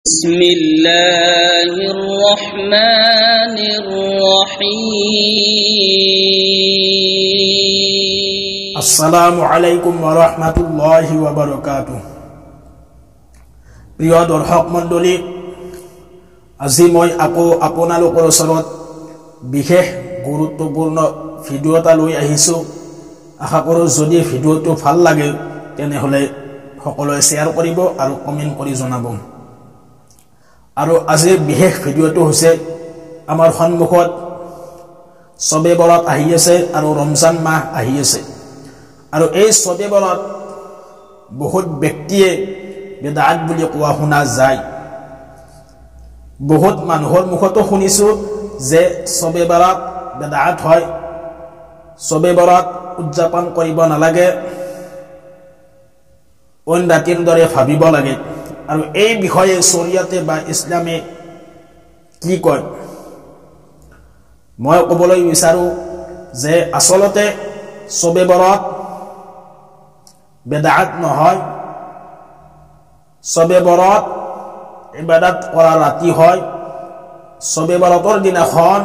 بسم الله الرحمن الرحيم السلام عليكم ورحمة الله وبركاته প্ৰিয় দৰ্শক মণ্ডলী আজি মই আপোনালোকৰ ওচৰত বিশেষ গুৰুত্বপূৰ্ণ ভিডিও এটা লৈ আহিছো আশা কৰো যদি ভিডিওটো ভাল লাগে তেনেহলে সকলোৱে শেয়াৰ কৰিব আৰু কমেন্ট কৰি জনাব আৰু আজি বিশেষ ভিডিওটো হৈছে আমাৰ সন্মুখত সবে বৰাত আহি আছে আৰু ৰমজান মাহ আহি আছে আৰু এই সবে বৰাত বহুত ব্যক্তিয়ে বিদআত বুলি কোৱা শুনা যায় বহুত মানুহৰ মুখতো শুনিছো যে সবে বৰাত বিদআত হয় সবে বৰাত উদযাপন কৰিব নালাগে অন ৰাতিৰ দৰে ভাবিব লাগে আৰু এই বিষয়ে শৰীয়তে বা ইসলামে কি কয় মই ক'বলৈ বিচাৰো যে আসলতে সবে বৰাত বিদআত নহয় সবে বৰাত ইবাদত কৰা ৰাতি হয় সবে বৰাতৰ দিনাখন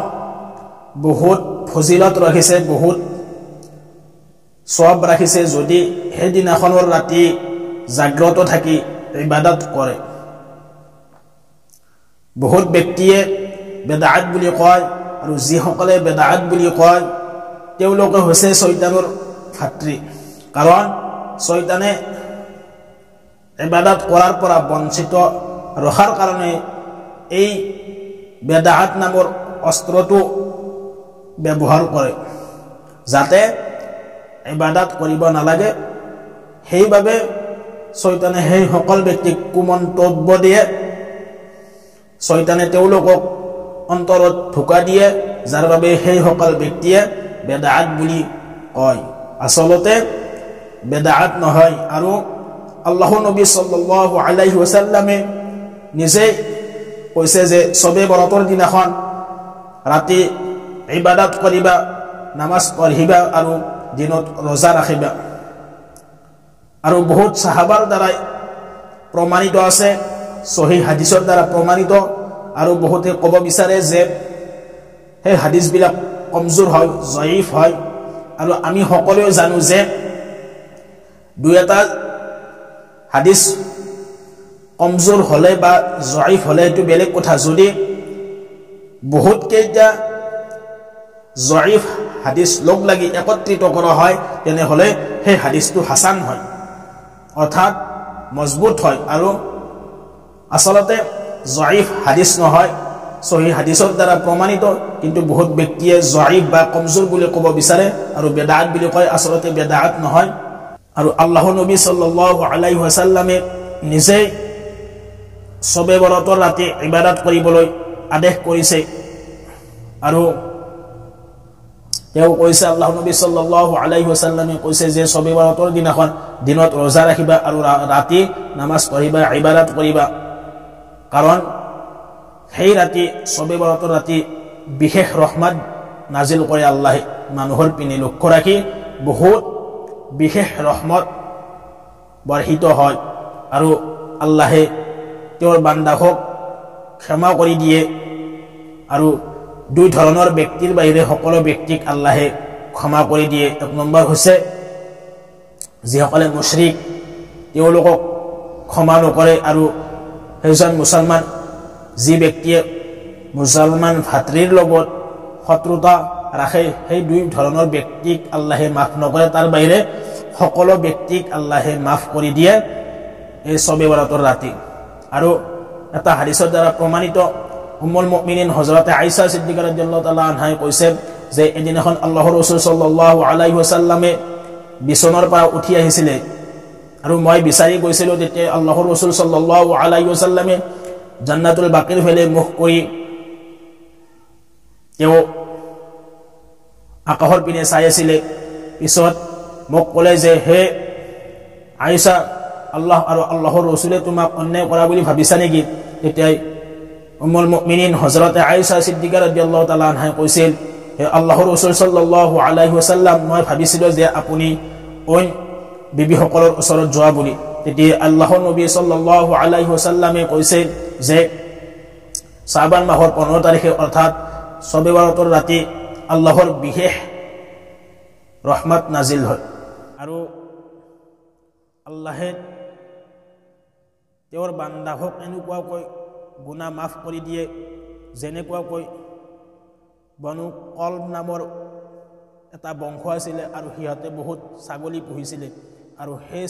বহুত ফজিলত ৰাখিছে বহুত সওয়াব ৰাখিছে যদি সেই দিনাখনৰ ৰাতি জাগ্ৰত থাকি ইবাদত কৰে বহুত ব্যক্তিয়ে বিদআত বুলি কয় আৰু যিসকলে বিদআত বুলি কয় তেওঁলোকে হৈছে শয়তানৰ ভাতৃ কাৰণ শয়তানে ইবাদত কৰাৰ পৰা বঞ্চিত ৰখাৰ কাৰণে এই বিদআত নামৰ অস্ত্ৰটো ব্যৱহাৰ কৰে যাতে ইবাদত কৰিব নালাগে সেইভাবে শয়তানে সেই সকল ব্যক্তিক কুমন্তব্য দিয়ে শয়তানে তেওঁলোকক অন্তৰত ধোকা দিয়ে যাৰ বাবে সেই সকল ব্যক্তিয়ে বিদআত বুলি কয় আসলতে বিদআত নহয় আৰু আল্লাহৰ নবী সাল্লাল্লাহু আলাইহি ওয়াসাল্লামে নিজে কৈছে যে সবে বৰাতৰ দিনাখন ৰাতি ইবাদত কৰিবা নামাজ পঢ়িবা আৰু দিনত ৰোজা ৰাখিবা আৰু বহুত সাহাবাৰ দ্বাৰা প্ৰমাণিত আছে সহি হাদিসৰ দ্বাৰা প্ৰমাণিত আৰু বহুতে ক'ব বিচাৰে যে এই হাদিস বিলাক কমজোৰ হয় জয়ীফ হয় আৰু আমি সকলোৱে জানো যে দুই এটা হাদিস কমজোৰ হলে বা জয়ীফ হলে এটো বেলেগ কথা যদি বহুত কেইটা জয়ীফ হাদিস লগ লাগি একত্ৰিত কৰা হয় তেনেহলে সেই হাদিসটো হাসান হয় অৰ্থাৎ মজবুত হয় আৰু আসলতে জয়ীফ হাদিস নহয় সহি হাদিসৰ দ্বাৰা প্ৰমাণিত কিন্তু বহুত ব্যক্তিয়ে জয়ীফ বা কমজোৰ বুলি ক'ব বিচাৰে আৰু বিদআত বুলি কয় আসলতে বিদআত নহয় আৰু আল্লাহৰ নবী সাল্লাল্লাহু আলাইহি ওয়াসাল্লামে নিজে সবে বৰাতৰ ৰাতি ইবাদত কৰিবলৈ আদেশ কৰিছে আৰু তেওঁ কৈছে আল্লাহৰ নবী সাল্লাল্লাহু আলাইহি ওয়াসাল্লামে কৈছে যে সবে বৰাতৰ দিনাখন দিনত ৰোজা ৰাখিবা আৰু ৰাতি নামাজ পঢ়িবা ইবাদত কৰিবা কাৰণ সেই ৰাতি সবে বৰাতৰ ৰাতি বিশেষ ৰহমত নাজিল কৰে আল্লাহে মানুহৰ পিনে লক্ষ্য ৰাখি বহুত বিশেষ ৰহমত বৰ্ষিত হয় আৰু আল্লাহে তেওঁৰ বান্দাক ক্ষমা কৰি দিয়ে আৰু দুই ধৰণৰ ব্যক্তিৰ বাহিৰে সকলো ব্যক্তিক আল্লাহে ক্ষমা কৰি দিয়ে এক নম্বৰ হৈছে যিসকলে মুশৰিক তেওঁলোকক ক্ষমা নকৰে আৰু সেইজন মুছলমান যি ব্যক্তিয়ে মুছলমান ভাতৃৰ লগত শত্ৰুতা ৰাখে সেই দুই ধৰণৰ ব্যক্তিক আল্লাহে মাফ নকৰে তাৰ বাহিৰে সকলো ব্যক্তিক আল্লাহে মাফ কৰি দিয়ে এই সবে বৰাতৰ ৰাতি আৰু এটা হাদিসৰ দ্বাৰা প্ৰমাণিত উম্মুল মুমিনিন হযৰত আয়েশা সিদ্দিকা ৰাদিয়াল্লাহু তাআলা আনহা কৈছে যে এদিনাখন আল্লাহৰ ৰাসূল সাল্লাল্লাহু আলাইহি ওয়াসাল্লামে বিছনাৰ পৰা উঠি আহিছিল আৰু মই বিচাৰি গৈছিলো তেতিয়া আল্লাহৰ ৰাসূল সাল্লাল্লাহু আলাইহি ওয়াসাল্লামে জান্নাতুল বাকিৰ ফালে মুখ কৰি তেওঁ আকাশৰ পিনে চাই আছিল পিছত মোক ক'লে যে হে আয়েশা আল্লাহ আৰু আল্লাহৰ ৰাসূলে তোমাক অন্যায় কৰা বুলি ভাবিছা নেকি তেতিয়া উম্মুল মুমিনিন হযৰত আয়েশা সিদ্দিকা ৰাদিয়াল্লাহু তাআলা আনহা কৈছিল হে আল্লাহৰ ৰাসূল সাল্লাল্লাহু আলাইহি ওয়াসাল্লাম মই ভাবিছিলো যে আপুনি অন বিবি সকলৰ ওচৰত যোৱা বুলি তেতিয়া আল্লাহৰ নবী সাল্লাল্লাহু আলাইহি ওয়াসাল্লামে কৈছে যে শাবান মাহৰ 15 তাৰিখে অৰ্থাৎ শবে বৰাতৰ ৰাতি আল্লাহৰ বিশেষ ৰহমত নাজিল হয় আৰু আল্লাহে তেওঁৰ বান্দাহক এনেকুৱাকৈ গুনাহ মাফ কৰি দিয়ে যেনেকুৱাকৈ বনু কলব নামৰ এটা বংশ আছিলে আৰু সিহঁতে বহুত ছাগলী পুহিছিলে আৰু সেই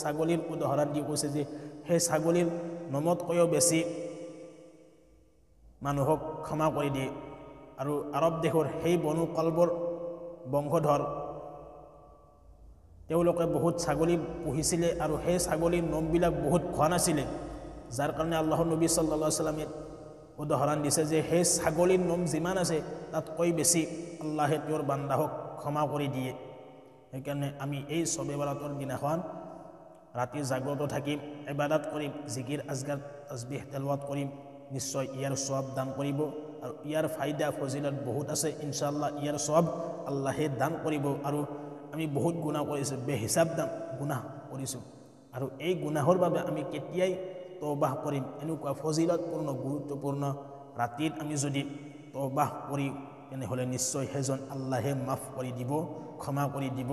ছাগলীৰ উদাহৰণ দি কৈছে যে সেই ছাগলীৰ নমতকৈও বেছি মানুহক ক্ষমা কৰি দিয়ে আৰু আৰব দেশৰ সেই বনু কলবৰ বংশধৰ তেওঁলোকে বহুত ছাগলী পুহিছিলে আৰু সেই ছাগলীৰ নমবিলাক বহুত ঘন আছিলে যাৰ কাৰণে আল্লাহৰ নবী সাল্লাল্লাহু আলাইহি ওয়াসাল্লামে উদাহৰণ দিছে যে সেই ছাগলীৰ নম যিমান আছে তাতকৈ বেছি আল্লাহে তেওঁৰ বান্দাহক ক্ষমা কৰি দিয়ে সেইকাৰণে আমি এই শবে বৰাতৰ দিনাখন ৰাতি জাগ্ৰত থাকিম ইবাদত কৰিম জিকিৰ আজগাৰ তাসবিহ তেলাওয়াত কৰিম নিশ্চয় ইয়াৰ সওয়াব দান কৰিব আৰু ইয়াৰ ফায়দা ফজিলত বহুত আছে ইনশাআল্লাহ ইয়াৰ সওয়াব আল্লাহে দান কৰিব আৰু আমি বহুত গুনাহ কৰিছো বেহিসাব গুনাহ কৰিছো আৰু এই গুনাহৰ বাবে আমি কেতিয়াই তওবাহ কৰিম এনেকুৱা ফজিলতপূৰ্ণ গুৰুত্বপূৰ্ণ ৰাতিত আমি যদি তওবাহ কৰি তেনেহলে নিশ্চয় হেজন আল্লাহে মাফ কৰি দিব ক্ষমা কৰি দিব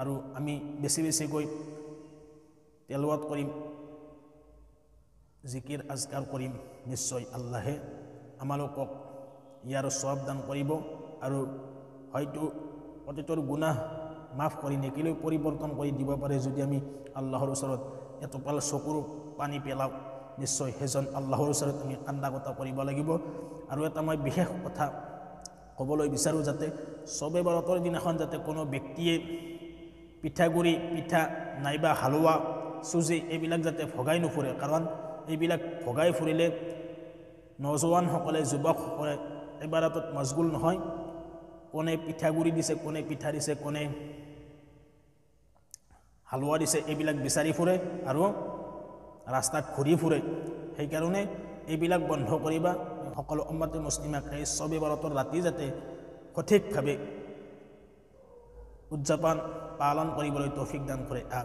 আৰু আমি বেছি বেছিকৈ তেলাওয়াত কৰিম জিকিৰ আজকাৰ কৰিম নিশ্চয় আল্লাহে আমালোকক ইয়াৰ সওয়াব দান কৰিব আৰু হয়তো অতীতৰ গুনাহ মাফ কৰি নেকিলৈ পৰিৱৰ্তন কৰি দিব পাৰে যদি আমি আল্লাহৰ ওচৰত এটোপাল চকুৰ পানী পেলাওঁ নিশ্চয় হেজন আল্লাহৰ ওচৰত আমি কান্দা কটা কৰিব লাগিব আৰু এটা মই বিশেষ কথা ক'বলৈ বিচাৰোঁ যাতে শবে বৰাতৰ দিনাখন যাতে কোনো ব্যক্তিয়ে পিঠাগুৰি পিঠা নাইবা হালুৱা চুজি এইবিলাক যাতে ভগাই নুফুৰে কাৰণ এইবিলাক ভগাই ফুৰিলে নজৱানসকলে যুৱকসকলে ইবাদতত মশগুল নহয় কোনে পিঠাগুৰি দিছে কোনে পিঠা দিছে কোনে হালুৱা দিছে এইবিলাক বিচাৰি ফুৰে আৰু ৰাস্তাত ঘূৰি ফুৰে সেইকাৰণে এইবিলাক বন্ধ কৰিবা সকলো উম্মতে মুছলিমাক এই শবে বৰাতৰ ৰাতি যাতে সঠিকভাৱে উদযাপন পালন কৰিবলৈ তৌফিক দান কৰে।